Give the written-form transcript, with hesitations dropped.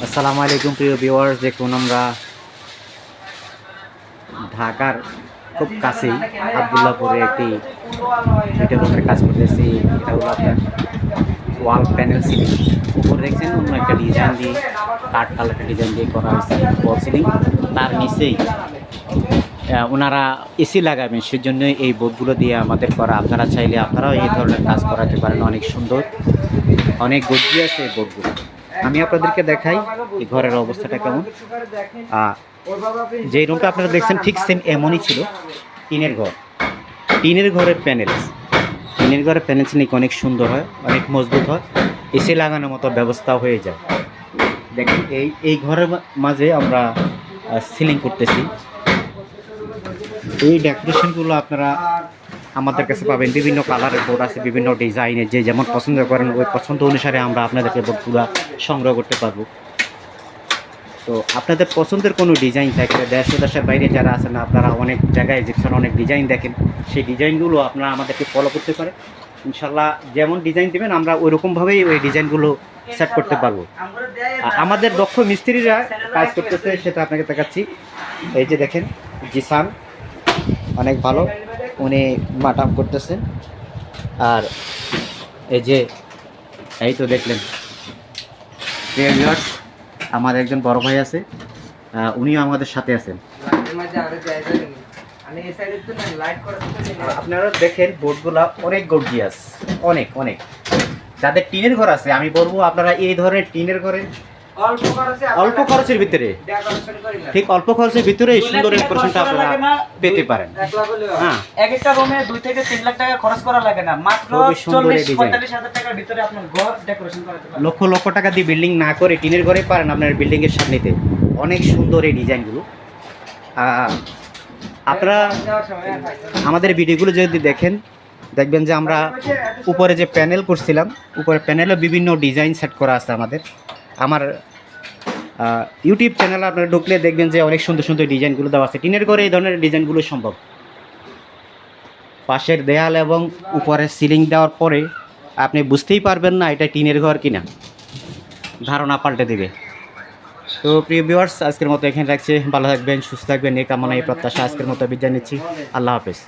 আসসালামু আলাইকুম প্রিয় ভিউয়ার্স, দেখুন আমরা ঢাকার খুব কাছেই আবদুল্লাহপুরে একটি ইটের উপরে কাজ করতেছি। এটা হলো আপনার ওয়াল প্যানেল সিলিং। উপরে দেখছেন অন্য একটা ডিজাইন দিয়ে কাঠ কালার ডিজাইন দিয়ে করা হয়েছে ওয়াল সিলিং। তার নিচেই ওনারা এসি লাগাবেন, সেজন্য এই বোর্ডগুলো দিয়ে আমাদের করা। আপনারা চাইলে আপনারাও এই ধরনের কাজ করাতে পারেন। অনেক সুন্দর, অনেক গর্জিয়াস এই বোর্ডগুলো। আমি আপনাদেরকে দেখাই এই ঘরের অবস্থাটা কেমন। যে রুমটা আপনারা দেখছেন ঠিক সেম এমনই ছিল। টিনের ঘর, টিনের ঘরের প্যানেলস, টিনের ঘরের প্যানেলস নাকি অনেক সুন্দর হয়, অনেক মজবুত হয়, এসি লাগানোর মতো ব্যবস্থা হয়ে যায়। দেখেন এই ঘরের মাঝে আমরা সিলিং করতেছি। এই ডেকোরেশনগুলো আপনারা আমাদের কাছে পাবেন। বিভিন্ন কালারের বোর্ড আছে, বিভিন্ন ডিজাইনের, যে যেমন পছন্দ করেন ওই পছন্দ অনুসারে আমরা আপনাদেরকে বোর্ডগুলো সংগ্রহ করতে পারবো। তো আপনাদের পছন্দের কোনো ডিজাইন থাকলে দেশ ও দেশের বাইরে যারা আছেন, আপনারা অনেক জায়গায় জিপসান অনেক ডিজাইন দেখেন, সেই ডিজাইনগুলো আপনারা আমাদেরকে ফলো করতে পারেন। ইনশাল্লাহ যেমন ডিজাইন দেবেন আমরা ওইরকমভাবেই ওই ডিজাইনগুলো সেট করতে পারবো। আমাদের দক্ষ মিস্ত্রিরা কাজ করতেছে, সেটা আপনাকে দেখাচ্ছি। এই যে দেখেন জিসান অনেক ভালো, উনি মাটাম করতেছেন। আর এই যে এই তো দেখলেন আমার একজন বড় ভাই আছে, উনিও আমাদের সাথে আছেন। আপনারা দেখেন বোর্ডগুলা অনেক গর্জিয়াস, অনেক অনেক। যাদের টিনের ঘর আছে আমি বলবো আপনারা এই ধরনের টিনের ঘরে অল্প খরচের ভিতরে, ঠিক অল্প খরচের ভিতরে সুন্দর ডেকোরেশনটা আপনারা পেতে পারেন। হ্যাঁ, এক একটা রুমে 2 থেকে 3 লাখ টাকা খরচ করা লাগে না, মাত্র 40-45 টাকার ভিতরে আপনার ঘর ডেকোরেশন করতে পারেন। লক্ষ লক্ষ টাকা দিয়ে বিল্ডিং না করে টিনের ঘরে পারেন আপনার বিল্ডিং এর সামনেতে। অনেক সুন্দর এই ডিজাইনগুলো। আপনারা আমাদের ভিডিওগুলো যদি দেখেন, দেখবেন যে আমরা উপরে যে প্যানেল করছিলাম, উপরে প্যানেলে বিভিন্ন ডিজাইন সেট করা আছে আমাদের। আমার ইউটিউব চ্যানেলে আপনারা ঢুকলে দেখবেন যে অনেক সুন্দর সুন্দর ডিজাইনগুলো দেওয়া আছে। টিনের ঘরে এই ধরনের ডিজাইনগুলো সম্ভব। পাশের দেয়াল এবং উপরে সিলিং দেওয়ার পরে আপনি বুঝতেই পারবেন না এটা টিনের ঘর কিনা, ধারণা পাল্টে দেবে। তো প্রিয় ভিউয়ার্স, আজকের মতো এখানে রাখছি। ভালো থাকবেন, সুস্থ থাকবেন, এই কামনা এই প্রত্যাশা আজকের মতো বিদায় নিচ্ছি। আল্লাহ হাফেজ।